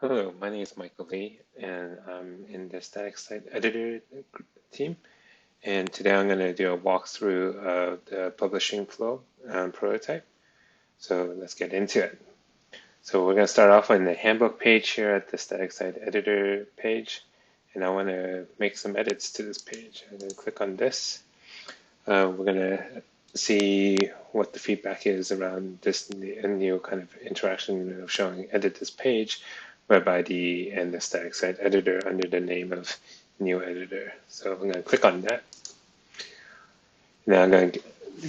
Hello, my name is Michael Lee, and I'm in the static site editor team. And today I'm going to do a walkthrough of the publishing flow prototype. So let's get into it. So we're going to start off on the handbook page here at the static site editor page. And I want to make some edits to this page. I'm going to click on this. We're going to see what the feedback is around this new kind of interaction of showing edit this page web ID and the static site editor under the name of new editor. So I'm going to click on that. Now I'm going to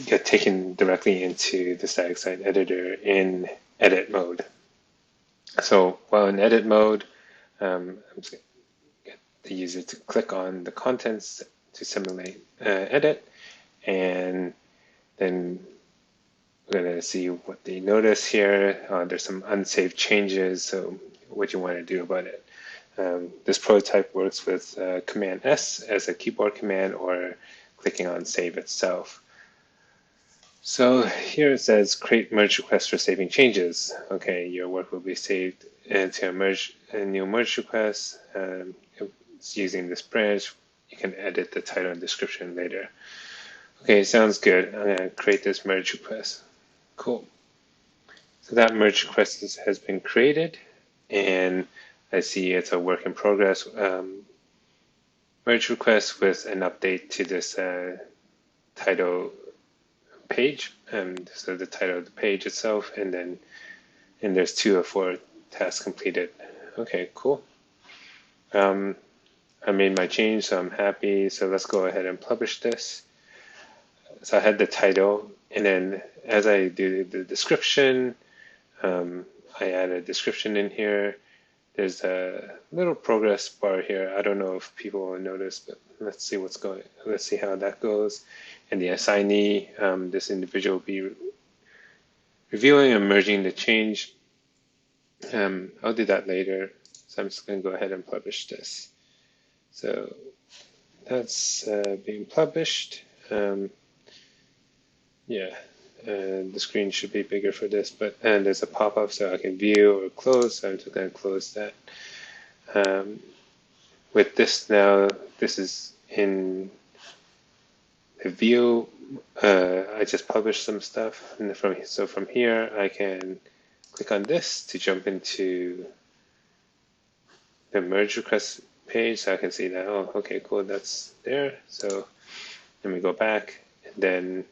get taken directly into the static site editor in edit mode. So while in edit mode, I'm just going to get the user to click on the contents to simulate edit, and then we're going to see what they notice here. There's some unsaved changes, so what you want to do about it. This prototype works with Command S as a keyboard command or clicking on save itself. So here it says create merge request for saving changes. Okay, your work will be saved into a new merge request. It's using this branch. You can edit the title and description later. Okay, sounds good. I'm going to create this merge request. Cool. So that merge request has been created, and I see it's a work in progress merge request with an update to this title page. So the title of the page itself, and there's 2 of 4 tasks completed. Okay, cool. I made my change, so I'm happy. So let's go ahead and publish this. So I had the title, and then as I do the description, I add a description in here. There's a little progress bar here. I don't know if people will notice, but let's see how that goes. And the assignee, this individual will be reviewing and merging the change. I'll do that later. So I'm just going to go ahead and publish this. So that's being published. Yeah, the screen should be bigger for this, and there's a pop-up so I can view or close. So I'm just going to close that. With this now, this is in the view. I just published some stuff, and from here I can click on this to jump into the merge request page, so I can see that. Oh, okay, cool, that's there. So let me go back, and then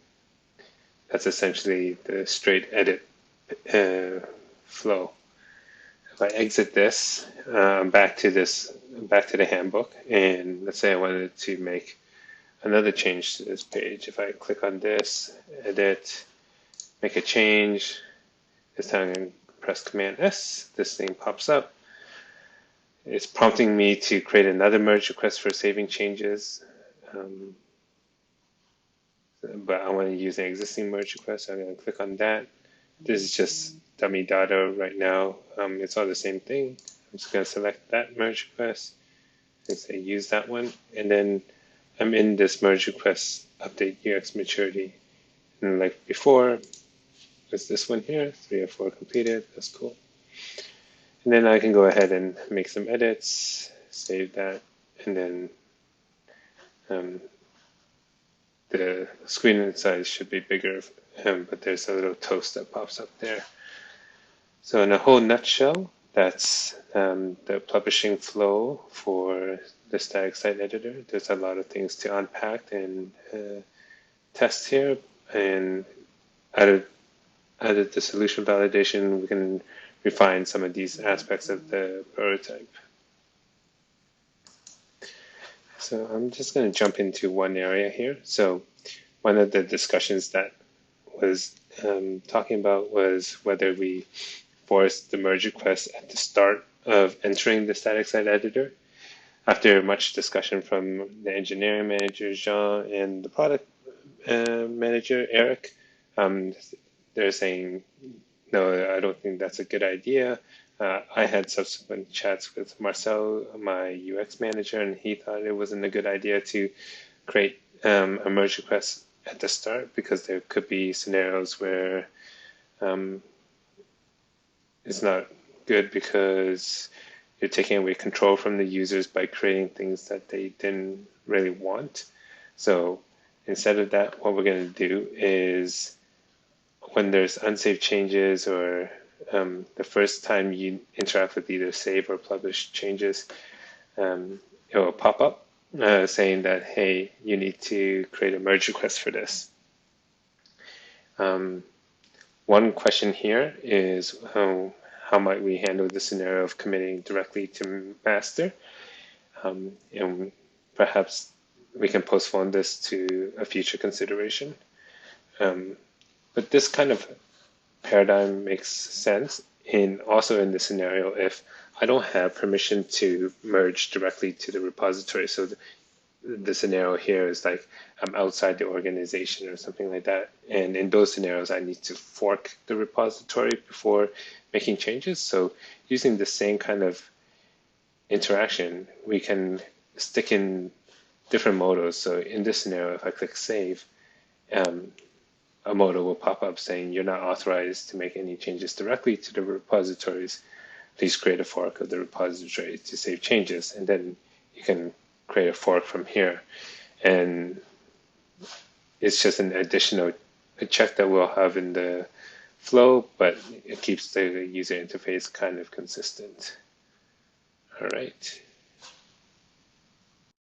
that's essentially the straight edit flow. If I exit this, back to the handbook, and let's say I wanted to make another change to this page. If I click on this, edit, make a change, this time I'm going to press Command S, this thing pops up. It's prompting me to create another merge request for saving changes, but I want to use an existing merge request, so I'm going to click on that. This is just dummy data right now. It's all the same thing. I'm just going to select that merge request and say use that one, and then I'm in this merge request update UX maturity. And like before, it's this one here, 3 of 4 completed, that's cool. And then I can go ahead and make some edits, save that, and then the screen size should be bigger, but there's a little toast that pops up there. So in a whole nutshell, that's the publishing flow for the static site editor. There's a lot of things to unpack and test here, and out of the solution validation, we can refine some of these aspects of the prototype. So I'm just going to jump into one area here. So one of the discussions that was talking about was whether we force the merge request at the start of entering the static site editor. After much discussion from the engineering manager, Jean, and the product manager, Eric, they're saying, no, I don't think that's a good idea. I had subsequent chats with Marcel, my UX manager, and he thought it wasn't a good idea to create a merge request at the start because there could be scenarios where it's not good because you're taking away control from the users by creating things that they didn't really want. So instead of that, what we're going to do is when there's unsaved changes or the first time you interact with either save or publish changes, it will pop up saying that, hey, you need to create a merge request for this. One question here is how might we handle the scenario of committing directly to master? And perhaps we can postpone this to a future consideration. But this kind of paradigm makes sense also in the scenario if I don't have permission to merge directly to the repository. So the scenario here is like I'm outside the organization or something like that. And in those scenarios, I need to fork the repository before making changes. So using the same kind of interaction, we can stick in different modals. So in this scenario, if I click save, a modal will pop up saying you're not authorized to make any changes directly to the repositories. Please create a fork of the repository to save changes. And then you can create a fork from here. And it's just an additional check that we'll have in the flow, but it keeps the user interface kind of consistent. All right.